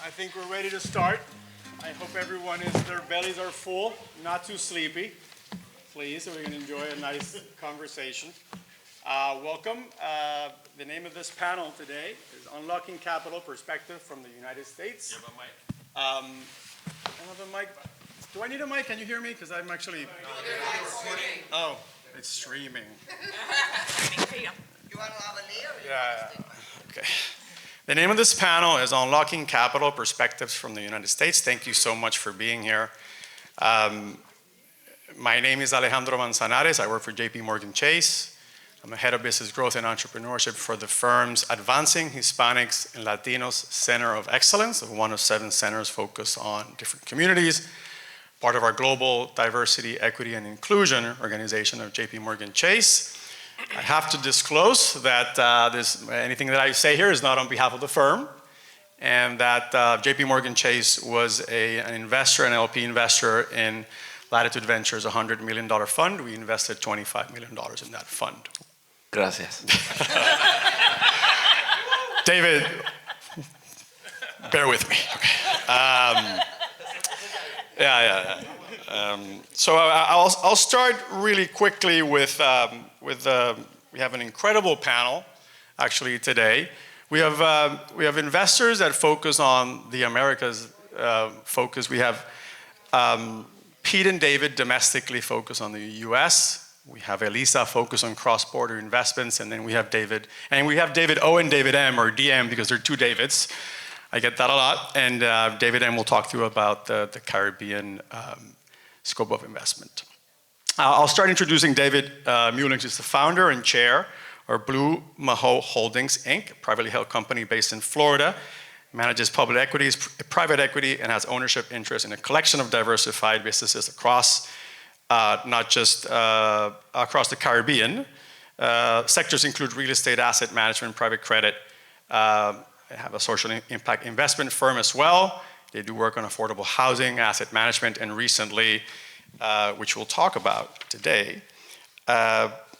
I think we're ready to start. I hope their bellies are full, not too sleepy, please, so we can enjoy a nice conversation. Welcome. The name of this panel today is Unlocking Capital Perspective from the United States. You have a mic? I have a mic. Do I need a mic? Can you hear me? Because I'm actually... Oh, it's streaming. You want to have a layer? Yeah. Okay. The name of this panel is Unlocking Capital Perspectives from the United States. Thank you so much for being here. My name is Alejandro Manzanares. I work for JP Chase. I'm a head of business growth and entrepreneurship for the firm's Advancing Hispanics and Latinos Center of Excellence, one of 7 centers focused on different communities, part of our global diversity, equity, and inclusion organization of JP Chase. I have to disclose that anything that I say here is not on behalf of the firm, and that JP Chase was an investor, an LP investor in Latitude Ventures' $100 million fund. We invested $25 million in that fund. Gracias. David, bear with me. Okay. So I'll start really quickly with we have an incredible panel actually today. We have investors that focus on the Americas focus. We have Pete and David domestically focus on the U.S. We have Elisa focus on cross-border investments, and then we have David O and David M, or DM because there are 2 Davids. I get that a lot, and David M will talk to you about the Caribbean scope of investment. I'll start introducing David Mullings, who's the founder and chair of Blue Mahoe Holdings, Inc., a privately held company based in Florida, manages public equities, private equity, and has ownership interest in a collection of diversified businesses across, not just across the Caribbean. Sectors include real estate, asset management, private credit. They have a social impact investment firm as well. They do work on affordable housing, asset management, and recently, which we'll talk about today,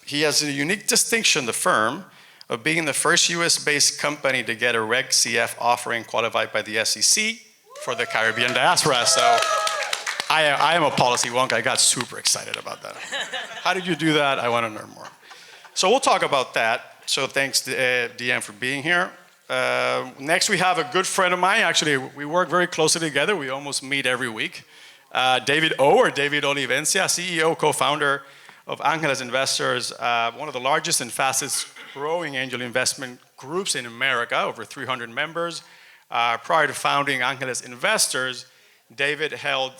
he has a unique distinction, the firm, of being the first US-based company to get a Reg CF offering qualified by the SEC for the Caribbean Diaspora. So I am a policy wonk. I got super excited about that. How did you do that? I want to learn more. So we'll talk about that. So thanks to DM for being here. Next, we have a good friend of mine. Actually, we work very closely together. We almost meet every week. David O, or David Olivencia, CEO, co-founder of Angeles Investors, one of the largest and fastest growing angel investment groups in America, over 300 members. Prior to founding Angeles Investors, David held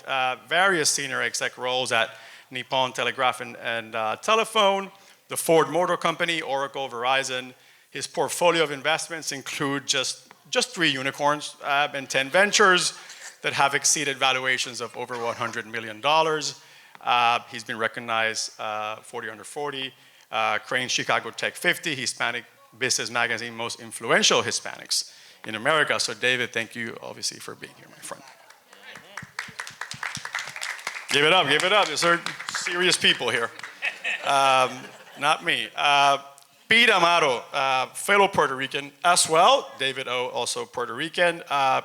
various senior exec roles at Nippon Telegraph and Telephone, the Ford Motor Company, Oracle, Verizon. His portfolio of investments include just 3 unicorns and 10 ventures that have exceeded valuations of over $100 million. He's been recognized 40 under 40, Crain's Chicago Tech 50, Hispanic Business Magazine most influential Hispanics in America. So David, thank you obviously for being here, my friend. Give it up. These are serious people here. Not me. Pete Amaro, fellow Puerto Rican as well. David O, also Puerto Rican.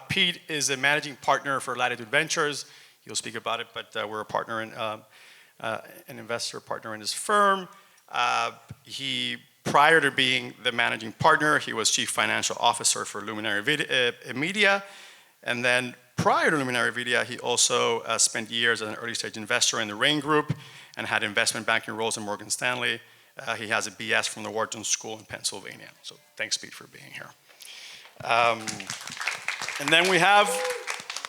Pete is a managing partner for Latitude Ventures. He'll speak about it, but we're a partner in, an investor partner in his firm. Prior to being the managing partner, he was chief financial officer for Luminary Media. And then prior to Luminary Media, he also spent years as an early stage investor in the Rain Group and had investment banking roles in Morgan Stanley. He has a BS from the Wharton School in Pennsylvania. So thanks, Pete, for being here. And then we have,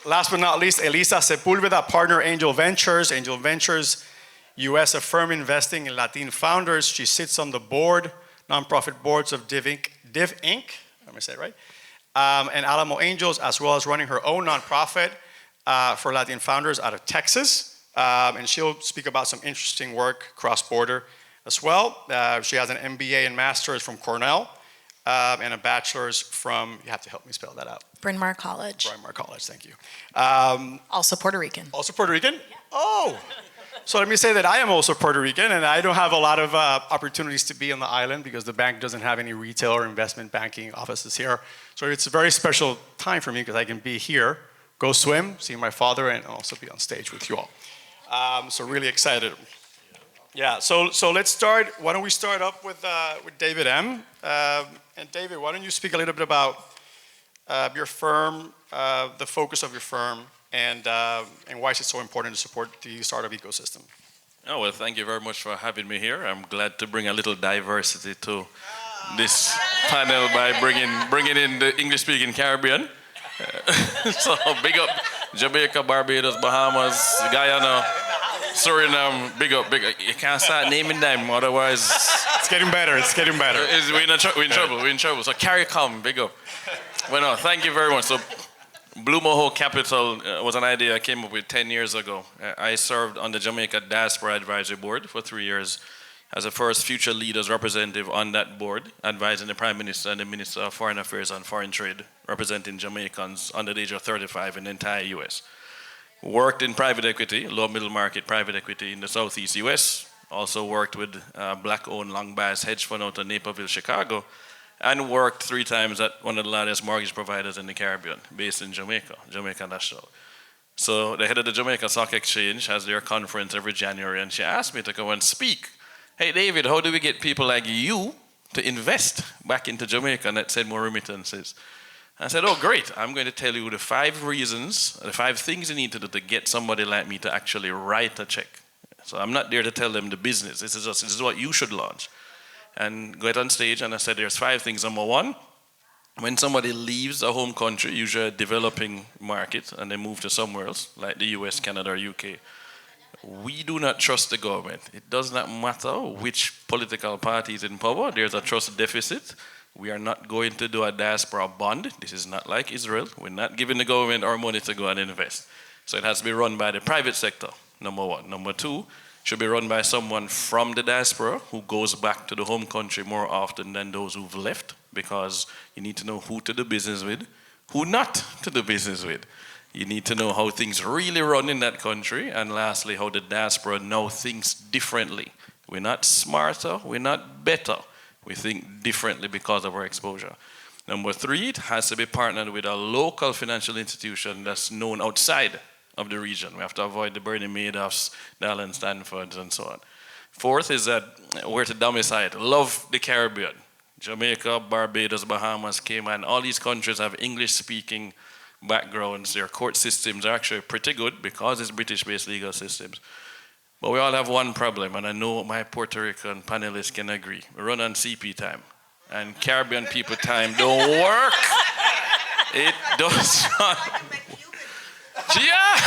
last but not least, Elisa Sepulveda, partner, Angel Ventures. Angel Ventures US, a firm investing in Latin founders. She sits on the board, nonprofit boards of Div Inc. Let me say it right. And Alamo Angels, as well as running her own nonprofit for Latin founders out of Texas. And she'll speak about some interesting work cross-border as well. She has an MBA and master's from Cornell and a bachelor's from, you have to help me spell that out. Bryn Mawr College. Bryn Mawr College, thank you. Also Puerto Rican. Also Puerto Rican? Yeah. Oh, So let me say that I am also Puerto Rican, and I don't have a lot of opportunities to be on the island because the bank doesn't have any retail or investment banking offices here. So it's a very special time for me because I can be here, go swim, see my father, and also be on stage with you all. So really excited. Yeah, so let's start. Why don't we start up with David M. And David, why don't you speak a little bit about your firm, the focus of your firm, and why is it so important to support the startup ecosystem? Oh, well, thank you very much for having me here. I'm glad to bring a little diversity to this panel by bringing in the English-speaking Caribbean. So big up Jamaica, Barbados, Bahamas, Guyana, Suriname, big up. You can't start naming them, otherwise... It's getting better. We're in trouble. So CARICOM, big up. Well, no, thank you very much. So Blue Mahoe Capital was an idea I came up with 10 years ago. I served on the Jamaica Diaspora Advisory Board for 3 years as the first future leaders representative on that board, advising the Prime Minister and the Minister of Foreign Affairs and Foreign Trade, representing Jamaicans under the age of 35 in the entire U.S. Worked in private equity, low middle market private equity in the Southeast U.S. Also worked with black-owned long bias hedge fund out of Naperville, Chicago, and worked 3 times at one of the largest mortgage providers in the Caribbean, based in Jamaica National. So the head of the Jamaica Stock Exchange has their conference every January, and she asked me to come and speak. Hey, David, how do we get people like you to invest back into Jamaica and that send more remittances? I said, oh, great. I'm going to tell you the 5 reasons, the 5 things you need to do to get somebody like me to actually write a check. So I'm not there to tell them the business. This is what you should launch. And go on stage, and I said, there's 5 things. Number 1, when somebody leaves a home country, usually a developing market, and they move to somewhere else, like the US, Canada, or UK, we do not trust the government. It does not matter which political party is in power. There's a trust deficit. We are not going to do a diaspora bond. This is not like Israel. We're not giving the government our money to go and invest. So it has to be run by the private sector, number 1. Number 2, should be run by someone from the diaspora who goes back to the home country more often than those who've left, because you need to know who to do business with, who not to do business with. You need to know how things really run in that country, and lastly, how the diaspora now thinks differently. We're not smarter, we're not better. We think differently because of our exposure. Number 3, it has to be partnered with a local financial institution that's known outside of the region. We have to avoid the Bernie Madoffs, the Alan Stanfords, and so on. 4th is that we're to domicile. Love the Caribbean. Jamaica, Barbados, Bahamas, Cayman, all these countries have English-speaking backgrounds. Their court systems are actually pretty good because it's British-based legal systems. But we all have one problem, and I know my Puerto Rican panelists can agree. We run on CP time, and Caribbean people time don't work. It does not. Yeah,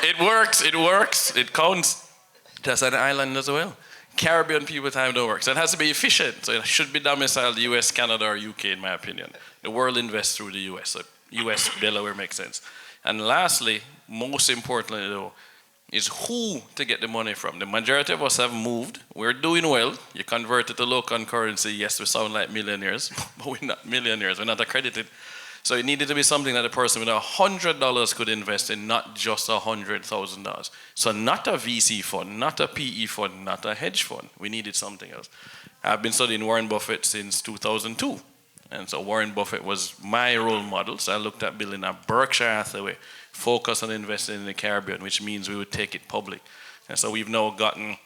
it works, it counts. That's an island as well. Caribbean people time don't work. So it has to be efficient. So it should be domiciled US, Canada, or UK, in my opinion. The world invests through the US. So US, Delaware makes sense. And lastly, most importantly though, is who to get the money from. The majority of us have moved. We're doing well. You convert it to local currency. Yes, we sound like millionaires, but we're not millionaires. We're not accredited. So it needed to be something that a person with $100 could invest in, not just $100,000. So not a VC fund, not a PE fund, not a hedge fund. We needed something else. I've been studying Warren Buffett since 2002. And so Warren Buffett was my role model. So I looked at building a Berkshire Hathaway, focus on investing in the Caribbean, which means we would take it public. And so we've now gotten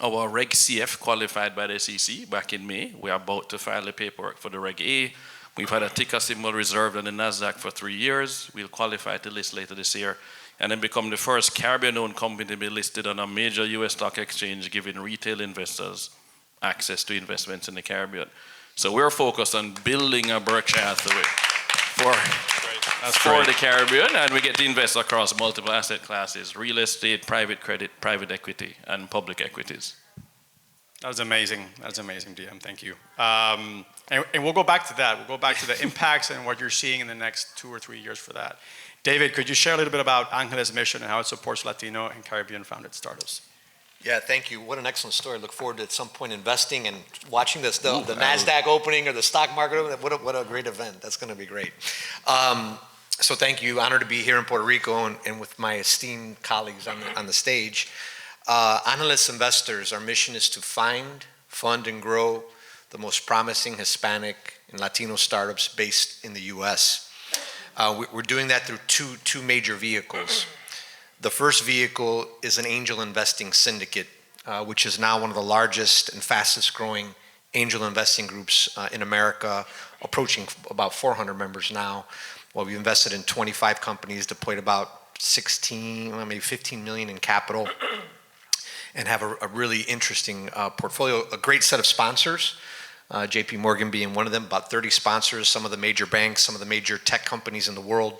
our Reg CF qualified by the SEC back in May. We are about to file the paperwork for the Reg A. We've had a ticker symbol reserved on the NASDAQ for 3 years. We'll qualify to list later this year, and then become the first Caribbean-owned company to be listed on a major US stock exchange, giving retail investors access to investments in the Caribbean. So we're focused on building a Berkshire Hathaway for the Caribbean, and we get to invest across multiple asset classes: real estate, private credit, private equity, and public equities. That was amazing. That's amazing, DM. Thank you. And we'll go back to that. We'll go back to the impacts and what you're seeing in the next 2 or 3 years for that. David, could you share a little bit about Angeles' mission and how it supports Latino and Caribbean-founded startups? Yeah, thank you. What an excellent story. Look forward to at some point investing and watching this, the NASDAQ opening or the stock market opening. What a great event. That's going to be great. So thank you. Honored to be here in Puerto Rico and with my esteemed colleagues on the stage. Angeles Investors, our mission is to find, fund, and grow the most promising Hispanic and Latino startups based in the U.S. We're doing that through two major vehicles. The first vehicle is an angel investing syndicate, which is now one of the largest and fastest growing angel investing groups in America, approaching about 400 members now. Well, we've invested in 25 companies, deployed about 16, maybe 15 million in capital, and have a really interesting portfolio, a great set of sponsors, JP Morgan being one of them, about 30 sponsors, some of the major banks, some of the major tech companies in the world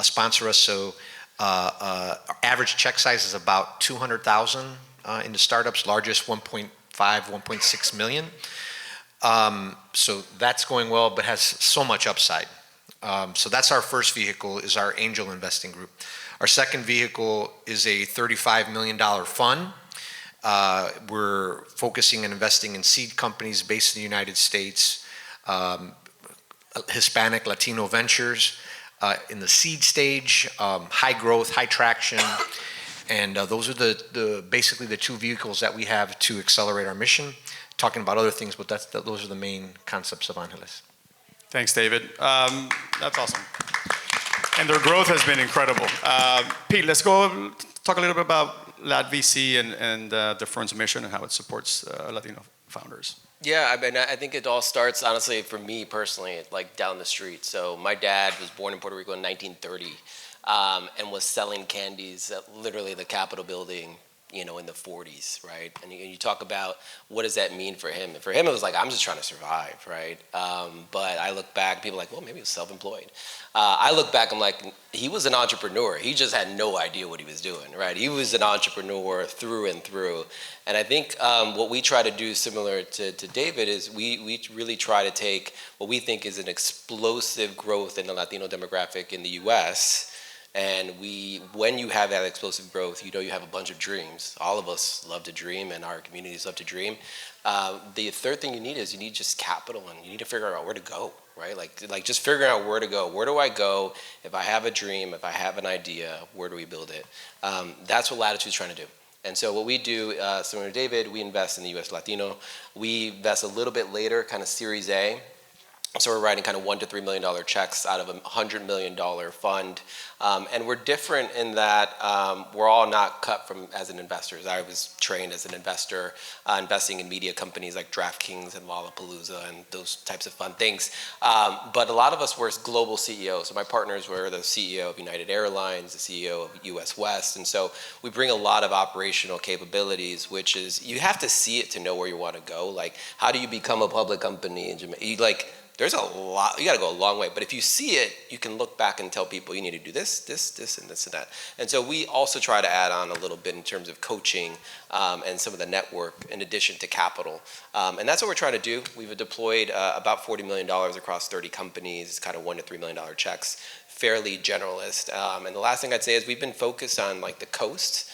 sponsor us. So our average check size is about 200,000 in the startups, largest 1.5, 1.6 million. So that's going well, but has so much upside. So that's our first vehicle, is our angel investing group. Our second vehicle is a $35 million fund. We're focusing and investing in seed companies based in the United States, Hispanic, Latino ventures in the seed stage, high growth, high traction. And those are basically the two vehicles that we have to accelerate our mission. Talking about other things, but those are the main concepts of Angeles. Thanks, David. That's awesome. And their growth has been incredible. Pete, let's go talk a little bit about LatVC and the firm's mission and how it supports Latino founders. Yeah, I mean, I think it all starts, honestly, for me personally, like down the street. So my dad was born in Puerto Rico in 1930 and was selling candies at literally the Capitol building, you know, in the 40s, right? And you talk about what does that mean for him? And for him, it was like, I'm just trying to survive, right? But I look back, people are like, well, maybe he was self-employed. I look back, I'm like, he was an entrepreneur. He just had no idea what he was doing, right? He was an entrepreneur through and through. And I think what we try to do, similar to David, is we really try to take what we think is an explosive growth in the Latino demographic in the US. And when you have that explosive growth, you know you have a bunch of dreams. All of us love to dream, and our communities love to dream. The third thing you need just capital, and you need to figure out where to go, right? Like just figuring out where to go. Where do I go? If I have a dream, if I have an idea, where do we build it? That's what Latitude's trying to do. And so what we do, similar to David, we invest in the US Latino. We invest a little bit later, kind of Series A. So we're writing kind of $1 to $3 million checks out of a $100 million fund. And we're different in that we're all not cut from as an investors. I was trained as an investor, investing in media companies like DraftKings and Lollapalooza and those types of fun things. But a lot of us were global CEOs. So my partners were the CEO of United Airlines, the CEO of US West. And so we bring a lot of operational capabilities, which is you have to see it to know where you want to go. Like, how do you become a public company in Jamaica? There's a lot, you got to go a long way. But if you see it, you can look back and tell people you need to do this, and this, and that. And so we also try to add on a little bit in terms of coaching and some of the network in addition to capital. And that's what we're trying to do. We've deployed about $40 million across 30 companies, kind of $1 to $3 million checks, fairly generalist. And the last thing I'd say is we've been focused on like the coast.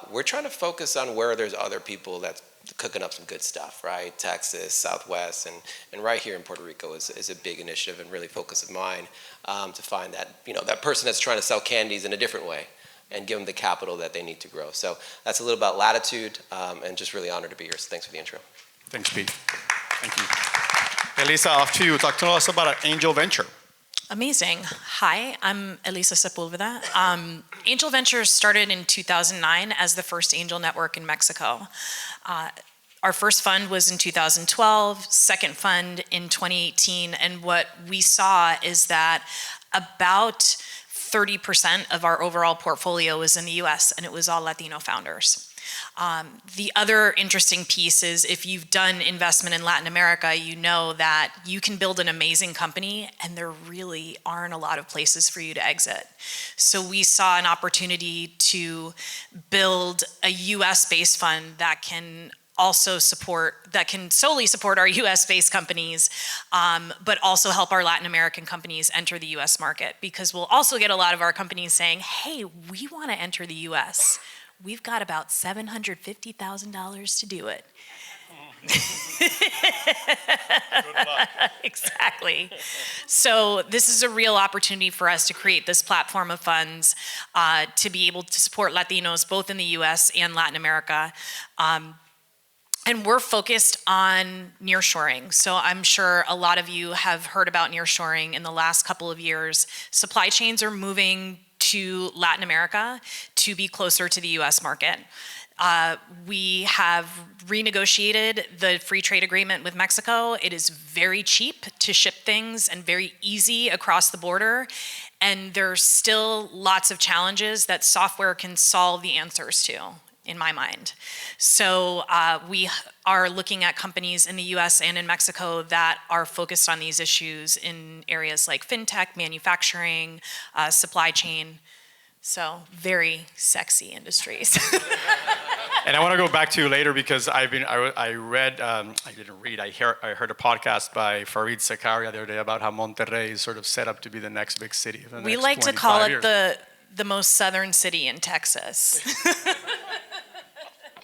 We're trying to focus on where there's other people that's cooking up some good stuff, right? Texas, Southwest, and right here in Puerto Rico is a big initiative and really focus of mine to find that, you know, that person that's trying to sell candies in a different way and give them the capital that they need to grow. So that's a little about Latitude and just really honored to be here. So thanks for the intro. Thanks, Pete. Thank you. Elisa, off to you. Talk to us about an angel venture. Amazing. Hi, I'm Elisa Sepulveda. Angel Ventures started in 2009 as the first angel network in Mexico. Our first fund was in 2012, second fund in 2018, and what we saw is that about 30% of our overall portfolio was in the US, and it was all Latino founders. The other interesting piece is if you've done investment in Latin America, you know that you can build an amazing company and there really aren't a lot of places for you to exit. So we saw an opportunity to build a US-based fund that can solely support our US-based companies, but also help our Latin American companies enter the US market, because we'll also get a lot of our companies saying, hey, we want to enter the US. We've got about $750,000 to do it. Exactly. So this is a real opportunity for us to create this platform of funds to be able to support Latinos both in the US and Latin America. And we're focused on nearshoring. So I'm sure a lot of you have heard about nearshoring in the last couple of years. Supply chains are moving to Latin America to be closer to the US market. We have renegotiated the free trade agreement with Mexico. It is very cheap to ship things and very easy across the border. And there's still lots of challenges that software can solve the answers to, in my mind. So we are looking at companies in the US and in Mexico that are focused on these issues in areas like fintech, manufacturing, supply chain. So very sexy industries. And I want to go back to you later because I heard a podcast by Farid Zakaria the other day about how Monterrey is sort of set up to be the next big city. We like to call it the most southern city in Texas.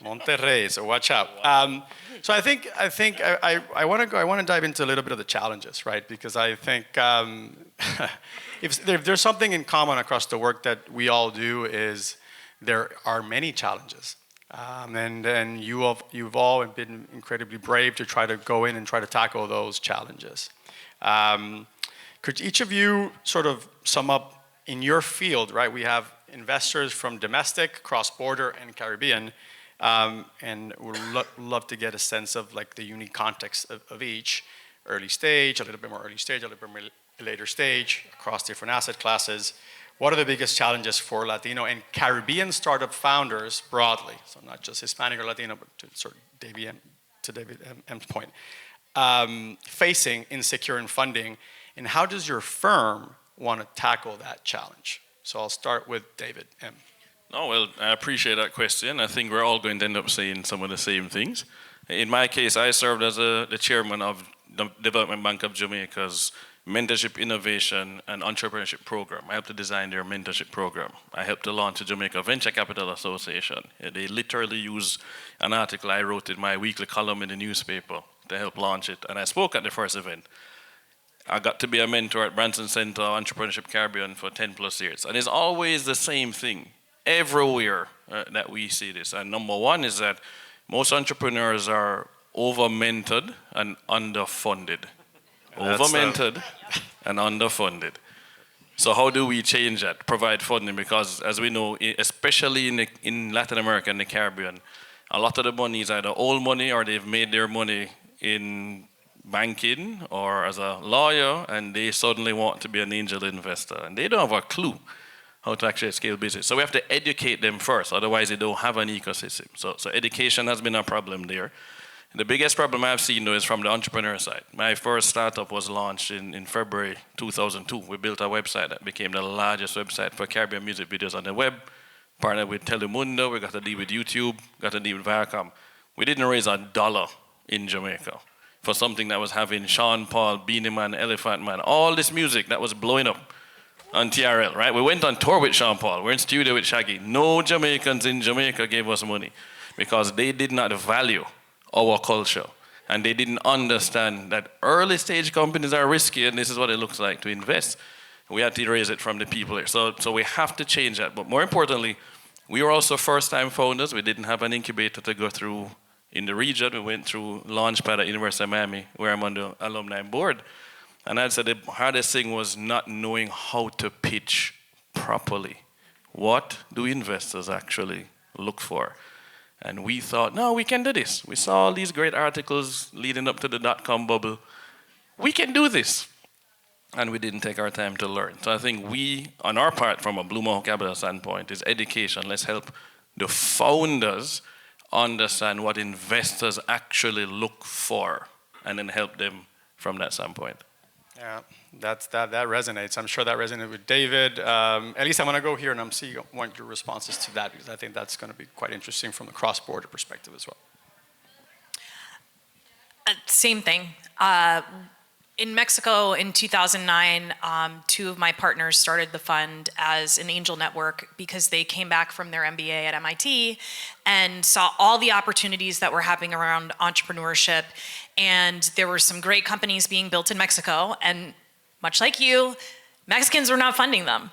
Monterrey, so watch out. So I think I want to dive into a little bit of the challenges, right? Because I think if there's something in common across the work that we all do is there are many challenges, and you've all been incredibly brave to try to go in and try to tackle those challenges. Could each of you sort of sum up in your field, right? We have investors from domestic, cross-border, and Caribbean. And we'd love to get a sense of like the unique context of each, early stage, a little bit more early stage, a little bit more later stage, across different asset classes. What are the biggest challenges for Latino and Caribbean startup founders broadly? So not just Hispanic or Latino, but to sort of David M's point, facing in securing funding, and how does your firm want to tackle that challenge? So I'll start with David M. Oh, well, I appreciate that question. I think we're all going to end up saying some of the same things. In my case, I served as the chairman of the Development Bank of Jamaica's Mentorship, Innovation, and Entrepreneurship Program. I helped to design their mentorship program. I helped to launch the Jamaica Venture Capital Association. They literally used an article I wrote in my weekly column in the newspaper to help launch it, and I spoke at the first event. I got to be a mentor at Branson Center Entrepreneurship Caribbean for 10 plus years, and it's always the same thing. Everywhere that we see this. And number one is that most entrepreneurs are over-mentored and underfunded. Over-mentored and underfunded. So how do we change that? Provide funding, because as we know, especially in Latin America and the Caribbean, a lot of the money is either old money or they've made their money in banking or as a lawyer, and they suddenly want to be an angel investor. And they don't have a clue how to actually scale business. So we have to educate them first, otherwise they don't have an ecosystem. So education has been a problem there. And the biggest problem I've seen though is from the entrepreneur side. My first startup was launched in February 2002. We built a website that became the largest website for Caribbean music videos on the web, partnered with Telemundo, we got a deal with YouTube, got a deal with Viacom. We didn't raise $1 in Jamaica for something that was having Sean Paul, Beanie Man, Elephant Man, all this music that was blowing up on TRL, right? We went on tour with Sean Paul. We're in studio with Shaggy. No Jamaicans in Jamaica gave us money because they did not value our culture. And they didn't understand that early stage companies are risky and this is what it looks like to invest. We had to raise it from the people here. So we have to change that. But more importantly, we were also first-time founders. We didn't have an incubator to go through in the region. We went through Launchpad at University of Miami, where I'm on the alumni board. And I'd say the hardest thing was not knowing how to pitch properly. What do investors actually look for? And we thought, no, we can do this. We saw all these great articles leading up to the dot-com bubble. We can do this. And we didn't take our time to learn. So I think we, on our part, from a Blue Mahoe Capital standpoint, is education. Let's help the founders understand what investors actually look for and then help them from that standpoint. Yeah, that resonates. I'm sure that resonated with David. Elisa, I want to go here and want your responses to that because I think that's going to be quite interesting from the cross-border perspective as well. Same thing. in Mexico in 2009, two of my partners started the fund as an angel network because they came back from their MBA at MIT and saw all the opportunities that were happening around entrepreneurship. And there were some great companies being built in Mexico, and much like you, Mexicans were not funding them.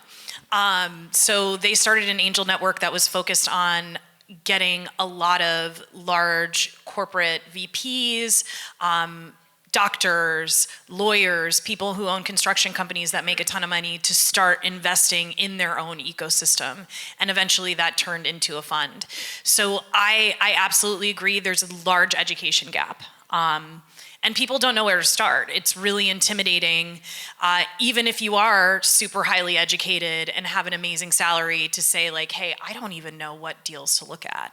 So they started an angel network that was focused on getting a lot of large corporate VPs, doctors, lawyers, people who own construction companies that make a ton of money to start investing in their own ecosystem. And eventually that turned into a fund. So I absolutely agree there's a large education gap. And people don't know where to start. It's really intimidating, even if you are super highly educated and have an amazing salary, to say like, hey, I don't even know what deals to look at,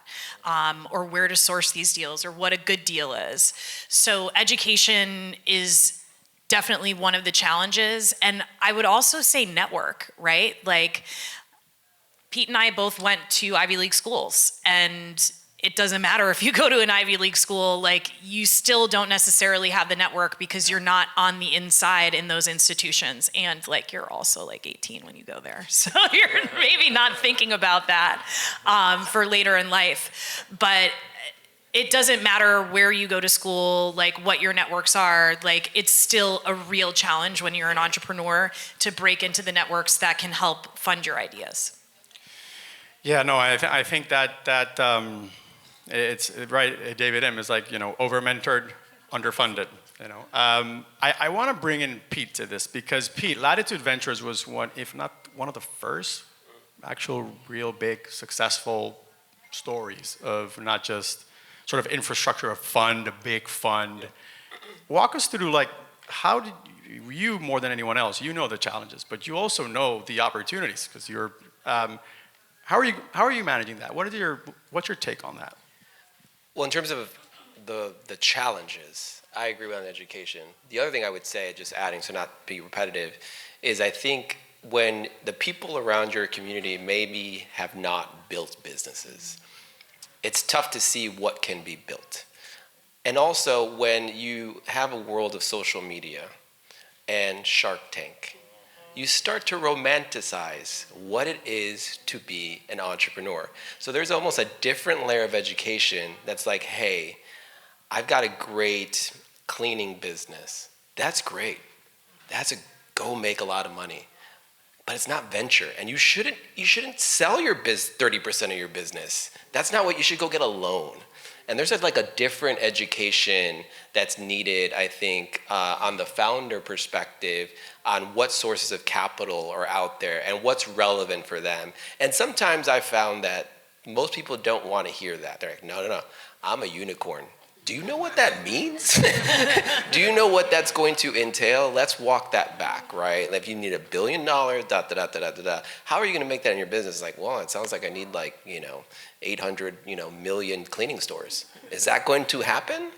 or where to source these deals, or what a good deal is. So education is definitely one of the challenges. And I would also say network, right? Like Pete and I both went to Ivy League schools, and it doesn't matter if you go to an Ivy League school, like you still don't necessarily have the network because you're not on the inside in those institutions. And like you're also like 18 when you go there. So you're maybe not thinking about that for later in life. But it doesn't matter where you go to school, like what your networks are, like it's still a real challenge when you're an entrepreneur to break into the networks that can help fund your ideas. Yeah, no, I think that it's right. David M is like, over-mentored, underfunded. I want to bring in Pete to this because Pete, Latitude Ventures was one, if not one of the first actual real big successful stories of not just sort of infrastructure, a big fund. Walk us through like how did you more than anyone else, you know the challenges, but you also know the opportunities because you're. How are you managing that? What's your take on that? Well, in terms of the challenges, I agree with on education. The other thing I would say, just adding, so not be repetitive, is I think when the people around your community maybe have not built businesses, it's tough to see what can be built. And also when you have a world of social media and Shark Tank, you start to romanticize what it is to be an entrepreneur. So there's almost a different layer of education that's like, hey, I've got a great cleaning business. That's great. That's go make a lot of money. But it's not venture. And you shouldn't sell your 30% of your business. That's not what you should go get a loan. And there's like a different education that's needed, I think, on the founder perspective, on what sources of capital are out there and what's relevant for them. And sometimes I found that most people don't want to hear that. They're like, no, I'm a unicorn. Do you know what that means? Do you know what that's going to entail? Let's walk that back, right? If you need $1 billion, how are you going to make that in your business? Like, well, it sounds like I need 800, million cleaning stores. Is that going to happen?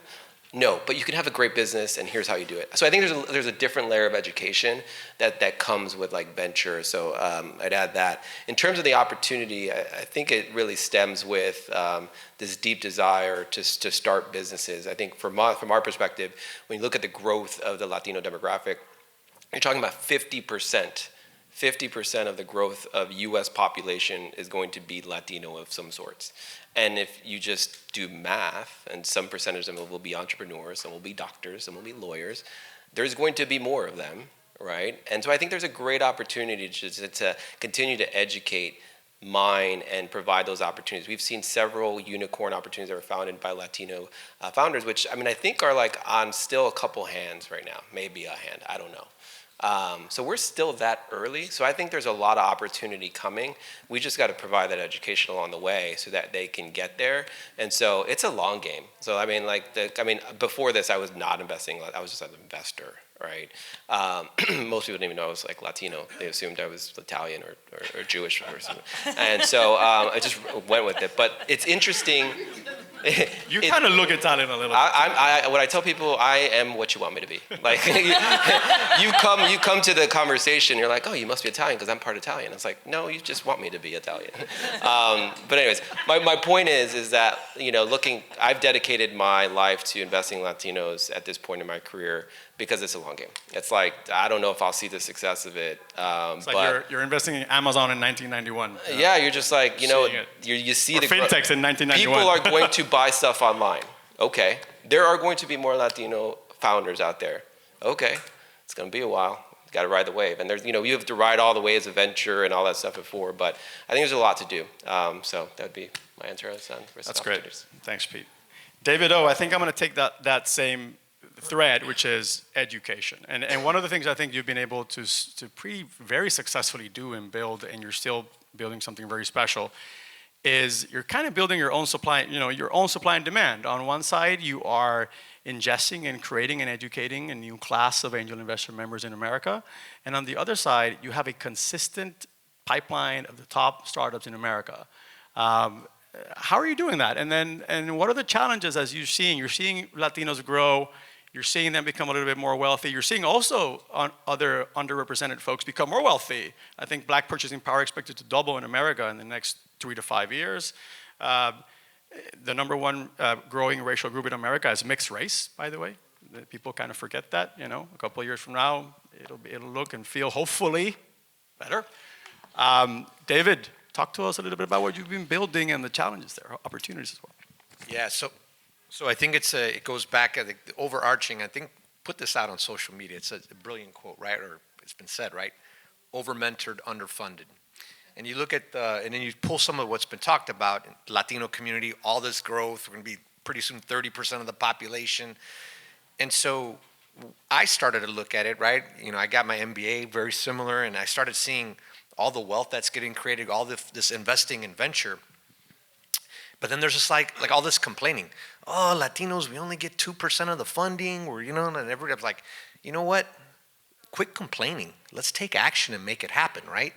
No, but you can have a great business, and here's how you do it. So I think there's a different layer of education that comes with like venture. So I'd add that. In terms of the opportunity, I think it really stems with this deep desire to start businesses. I think from our perspective, when you look at the growth of the Latino demographic, you're talking about 50%. 50% of the growth of U.S. population is going to be Latino of some sorts. And if you just do math, and some percentage of them will be entrepreneurs, some will be doctors, some will be lawyers, there's going to be more of them, right? And so I think there's a great opportunity to continue to educate, mine, and provide those opportunities. We've seen several unicorn opportunities that were founded by Latino founders, which I think are like on still a couple hands right now, maybe a hand, I don't know. So we're still that early. So I think there's a lot of opportunity coming. We just got to provide that education along the way so that they can get there. And so it's a long game. So before this, I was not investing. I was just an investor, right? Most people didn't even know I was like Latino. They assumed I was Italian or Jewish or something. And so I just went with it. But it's interesting. You kind of look Italian a little bit. When I tell people, I am what you want me to be. Like, you come to the conversation, you're like, oh, you must be Italian because I'm part Italian. It's like, no, you just want me to be Italian. But anyways, my point is that, I've dedicated my life to investing in Latinos at this point in my career because it's a long game. It's like, I don't know if I'll see the success of it. It's like you're investing in Amazon in 1991. Yeah, you're just like, you see or the fintechs in 1991. People are going to buy stuff online. Okay. There are going to be more Latino founders out there. Okay. It's going to be a while. You got to ride the wave. And there's, you have to ride all the waves of venture and all that stuff before, but I think there's a lot to do. So that would be my answer on risk. That's great. Thanks, Pete. David O, I think I'm going to take that same thread, which is education. And one of the things I think you've been able to very successfully do and build, and you're still building something very special, is you're kind of building your own supply, your own supply and demand. On one side, you are ingesting and creating and educating a new class of angel investor members in America. And on the other side, you have a consistent pipeline of the top startups in America. How are you doing that? And what are the challenges as you're seeing? You're seeing Latinos grow. You're seeing them become a little bit more wealthy. You're seeing also other underrepresented folks become more wealthy. I think black purchasing power expected to double in America in the next 3 to 5 years. The number one growing racial group in America is mixed race, by the way. People kind of forget that, a couple of years from now, it'll look and feel hopefully better. David, talk to us a little bit about what you've been building and the challenges there, opportunities as well. Yeah, so I think it goes back, the overarching, I think, put this out on social media. It's a brilliant quote, right? Or it's been said, right? Over-mentored, underfunded. And you look at, and then you pull some of what's been talked about, Latino community, all this growth, we're going to be pretty soon 30% of the population. And so I started to look at it, right? I got my MBA, very similar, and I started seeing all the wealth that's getting created, all this investing in venture. But then there's just like all this complaining. Oh, Latinos, we only get 2% of the funding. And everybody's like, you know what? Quit complaining. Let's take action and make it happen, right?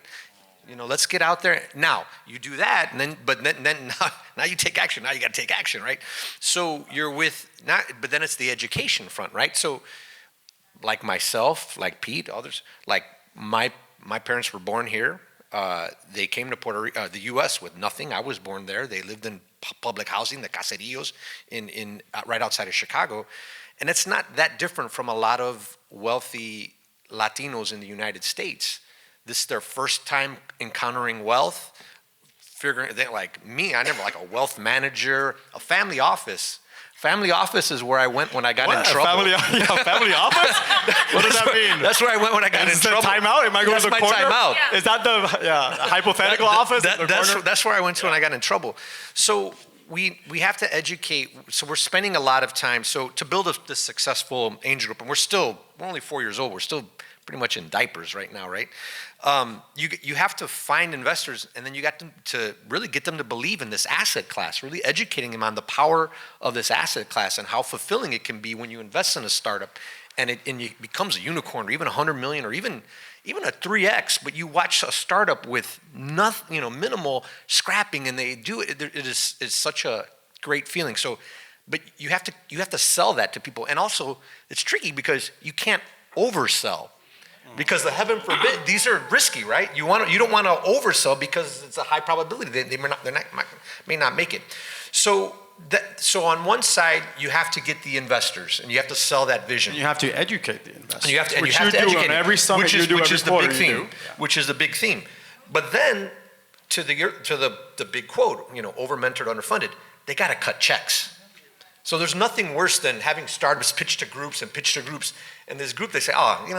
Let's get out there. Now, you do that, and then now you take action. Now you got to take action, right? So but then it's the education front, right? So like myself, like Pete, others, like my parents were born here. They came to Puerto Rico, the U.S. with nothing. I was born there. They lived in public housing, the caseríos, in right outside of Chicago. And it's not that different from a lot of wealthy Latinos in the United States. This is their first time encountering wealth, figuring that, like me, I never like a wealth manager, a family office. Family office is where I went when I got in trouble. Family office? What does that mean? That's where I went when I got in trouble. Is that timeout? Am I going to the corner? That's my timeout. Yeah. Is that the hypothetical office? That's where I went to when I got in trouble. So we have to educate. So we're spending a lot of time. So to build this successful angel group, and we're only 4 years old. We're still pretty much in diapers right now, right? You have to find investors, and then you got to really get them to believe in this asset class, really educating them on the power of this asset class and how fulfilling it can be when you invest in a startup and it becomes a unicorn, or even 100 million, or even a 3x. But you watch a startup with nothing, minimal scrapping, and they do it. It's such a great feeling. So, but you have to sell that to people, and also it's tricky because you can't oversell. Because the heaven forbid, these are risky, right? You don't want to oversell because it's a high probability they may not make it. So on one side, you have to get the investors, and you have to sell that vision. And you have to educate the investors. And you have to educate them. Every summit you do, every quarter you do. Which is the big theme. But then to the big quote, over-mentored, underfunded, they got to cut checks. So there's nothing worse than having startups pitch to groups, and this group, they say,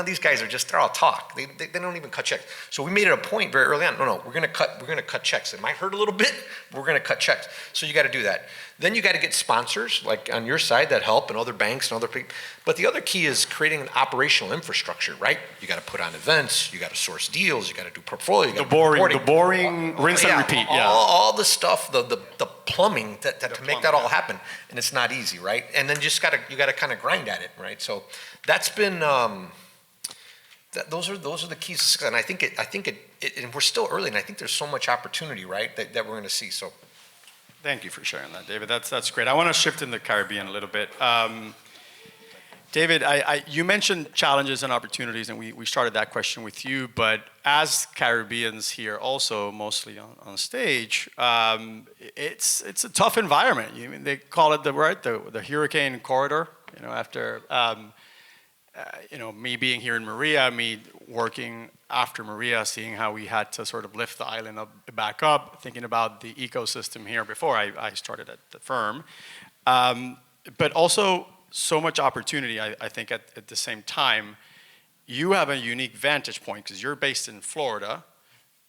these guys they're all talk. They don't even cut checks. So we made it a point very early on, no, we're gonna cut checks. It might hurt a little bit, but we're gonna cut checks. So you gotta do that. Then you gotta get sponsors, like on your side, that help, and other banks and other people. But the other key is creating an operational infrastructure, right? You gotta put on events, you gotta source deals, you gotta do portfolio, you gotta the boring rinse and repeat. All the stuff, the plumbing to make that all happen. And it's not easy, right? And then you gotta kind of grind at it, right? So that's been those are the keys to success. And I think it and we're still early, and I think there's so much opportunity, right, that we're going to see. So Thank you for sharing that, David. That's great. I want to shift in the Caribbean a little bit. David, you mentioned challenges and opportunities, and we started that question with you, but as Caribbeans here also, mostly on stage, it's a tough environment. They call it the hurricane corridor, after, me being here in Maria, me working after Maria, seeing how we had to sort of lift the island back up, thinking about the ecosystem here before I started at the firm. But also, so much opportunity, I think, at the same time. You have a unique vantage point because you're based in Florida,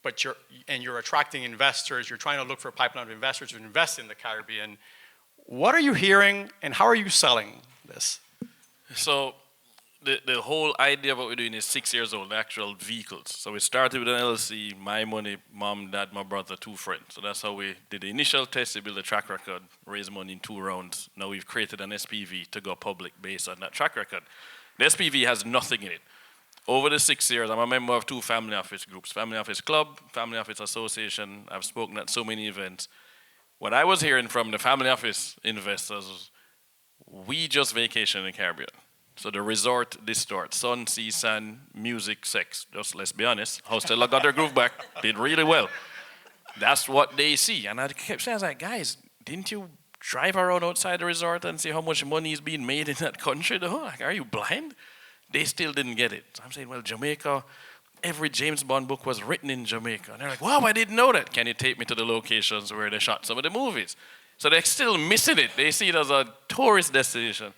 but you're attracting investors. You're trying to look for a pipeline of investors to invest in the Caribbean. What are you hearing, and how are you selling this? So the whole idea of what we're doing is 6 years old, the actual vehicles. So we started with an LLC, my money, mom, dad, my brother, 2 friends. So that's how we did the initial test, we built a track record, raised money in 2 rounds. Now we've created an SPV to go public based on that track record. The SPV has nothing in it. Over the 6 years, I'm a member of 2 family office groups, Family Office Club, Family Office Association. I've spoken at so many events. What I was hearing from the family office investors was, we just vacation in the Caribbean. So the resort distort, sun, sea, sand, music, sex. Just let's be honest. Hostella got their groove back, did really well. That's what they see. And I kept saying, I was like, guys, didn't you drive around outside the resort and see how much money is being made in that country? Like, are you blind? They still didn't get it. So I'm saying, well, Jamaica, every James Bond book was written in Jamaica. And they're like, wow, I didn't know that. Can you take me to the locations where they shot some of the movies? So they're still missing it. They see it as a tourist destination.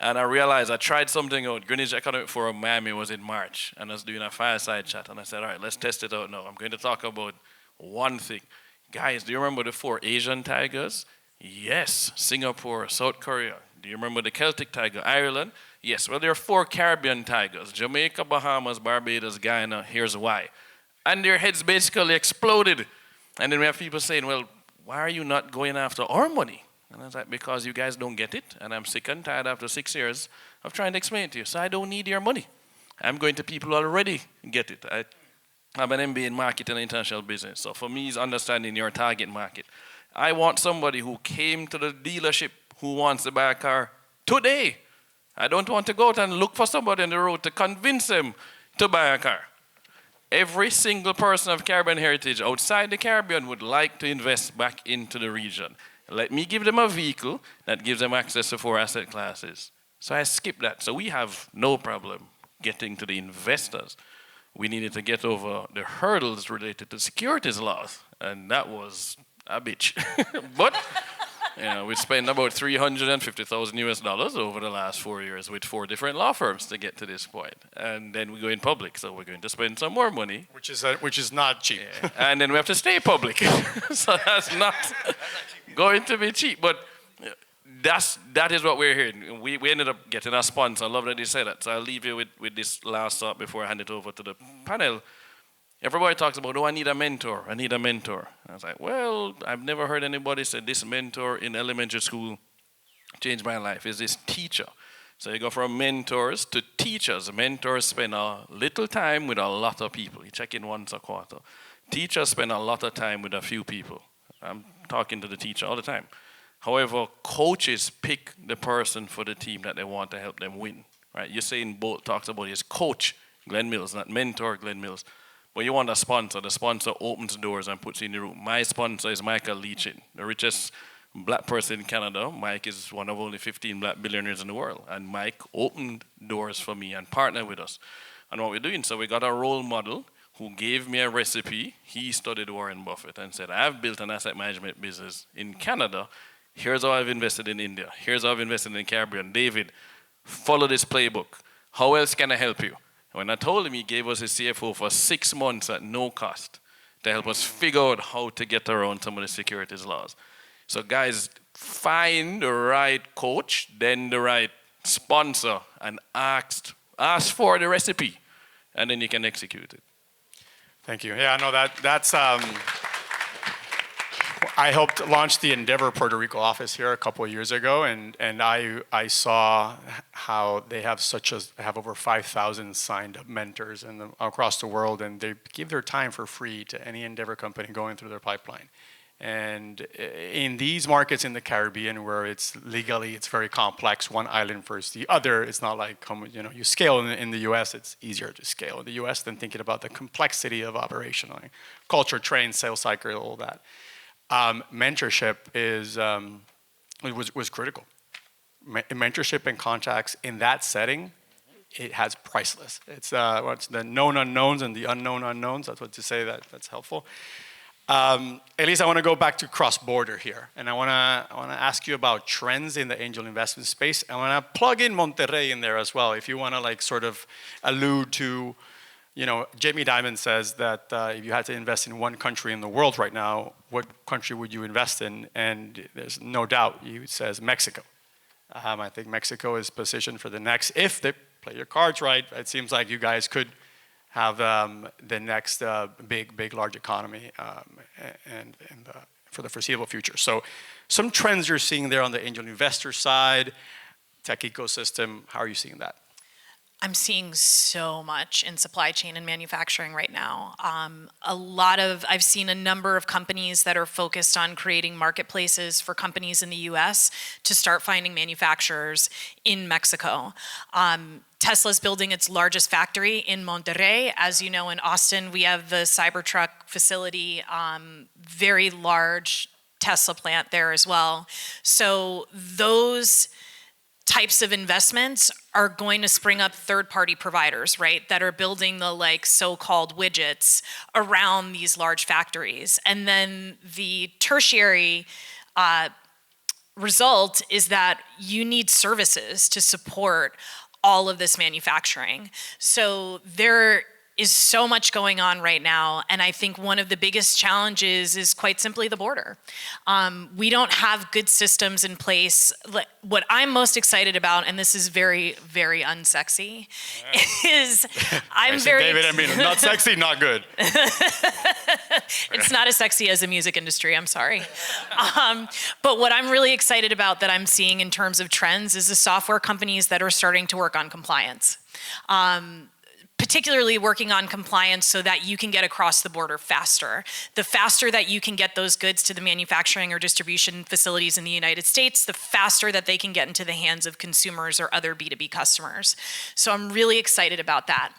And I realized I tried something out. Greenwich Economic Forum Miami was in March, and I was doing a fireside chat. And I said, all right, let's test it out now. I'm going to talk about one thing. Guys, do you remember the 4 Asian tigers? Yes. Singapore, South Korea. Do you remember the Celtic tiger? Ireland? Yes. Well, there are 4 Caribbean tigers. Jamaica, Bahamas, Barbados, Guyana. Here's why. And their heads basically exploded. And then we have people saying, well, why are you not going after our money? And I was like, because you guys don't get it, and I'm sick and tired after 6 years of trying to explain it to you. So I don't need your money. I'm going to people who already get it. I have an MBA in marketing and international business. So for me, it's understanding your target market. I want somebody who came to the dealership who wants to buy a car today. I don't want to go out and look for somebody on the road to convince them to buy a car. Every single person of Caribbean heritage outside the Caribbean would like to invest back into the region. Let me give them a vehicle that gives them access to 4 asset classes. So I skipped that. So we have no problem getting to the investors. We needed to get over the hurdles related to securities laws, and that was a bitch. But we spent about $350,000 over the last 4 years with 4 different law firms to get to this point. And then we go in public, so we're going to spend some more money. Which is not cheap. Yeah. And then we have to stay public. So that's not going to be cheap. But that is what we're hearing. We ended up getting a sponsor. I love that you said that. So I'll leave you with this last thought before I hand it over to the panel. Everybody talks about, I need a mentor. I need a mentor. I was like, well, I've never heard anybody say this mentor in elementary school changed my life. Is this teacher? So you go from mentors to teachers. Mentors spend a little time with a lot of people. You check in once a quarter. Teachers spend a lot of time with a few people. I'm talking to the teacher all the time. However, coaches pick the person for the team that they want to help them win. Right? Usain Bolt talks about his coach, Glenn Mills, not mentor, Glenn Mills. But you want a sponsor. The sponsor opens doors and puts you in the room. My sponsor is Michael Leachin, the richest black person in Canada. Mike is one of only 15 black billionaires in the world. And Mike opened doors for me and partnered with us. And what we're doing, so we got a role model who gave me a recipe. He studied Warren Buffett and said, I've built an asset management business in Canada. Here's how I've invested in India. Here's how I've invested in the Caribbean. David, follow this playbook. How else can I help you? When I told him, he gave us his CFO for 6 months at no cost to help us figure out how to get around some of the securities laws. So guys, find the right coach, then the right sponsor, and ask for the recipe, and then you can execute it. Thank you. Yeah, no, that's I helped launch the Endeavor Puerto Rico office here a couple of years ago, and I saw how they have over 5,000 signed up mentors across the world, and they give their time for free to any Endeavor company going through their pipeline. And in these markets in the Caribbean where it's very complex, one island versus the other, it's not like, you scale in the US, it's easier to scale in the US than thinking about the complexity of operation, like culture, train, sales cycle, all that. Mentorship was critical. Mentorship and contacts in that setting, it has priceless. It's what's the known unknowns and the unknown unknowns. That's what to say that's helpful. Elisa, I want to go back to cross-border here, and I want to ask you about trends in the angel investment space. I want to plug in Monterrey in there as well, if you want to like sort of allude to, Jamie Dimon says that if you had to invest in one country in the world right now, what country would you invest in? And there's no doubt he says Mexico. I think Mexico is positioned for the next, if they play your cards right, it seems like you guys could have the next big, large economy for the foreseeable future. So some trends you're seeing there on the angel investor side, tech ecosystem, how are you seeing that? I'm seeing so much in supply chain and manufacturing right now. I've seen a number of companies that are focused on creating marketplaces for companies in the US to start finding manufacturers in Mexico. Tesla's building its largest factory in Monterrey. As you know, in Austin, we have the Cybertruck facility, very large Tesla plant there as well. So those types of investments are going to spring up third-party providers, right, that are building the like so-called widgets around these large factories. And then the tertiary result is that you need services to support all of this manufacturing. So there is so much going on right now, and I think one of the biggest challenges is quite simply the border. We don't have good systems in place. What I'm most excited about, and this is very, very unsexy, is David, not sexy, not good. It's not as sexy as the music industry, I'm sorry. But what I'm really excited about that I'm seeing in terms of trends is the software companies that are starting to work on compliance. Particularly working on compliance so that you can get across the border faster. The faster that you can get those goods to the manufacturing or distribution facilities in the United States, the faster that they can get into the hands of consumers or other B2B customers. So I'm really excited about that.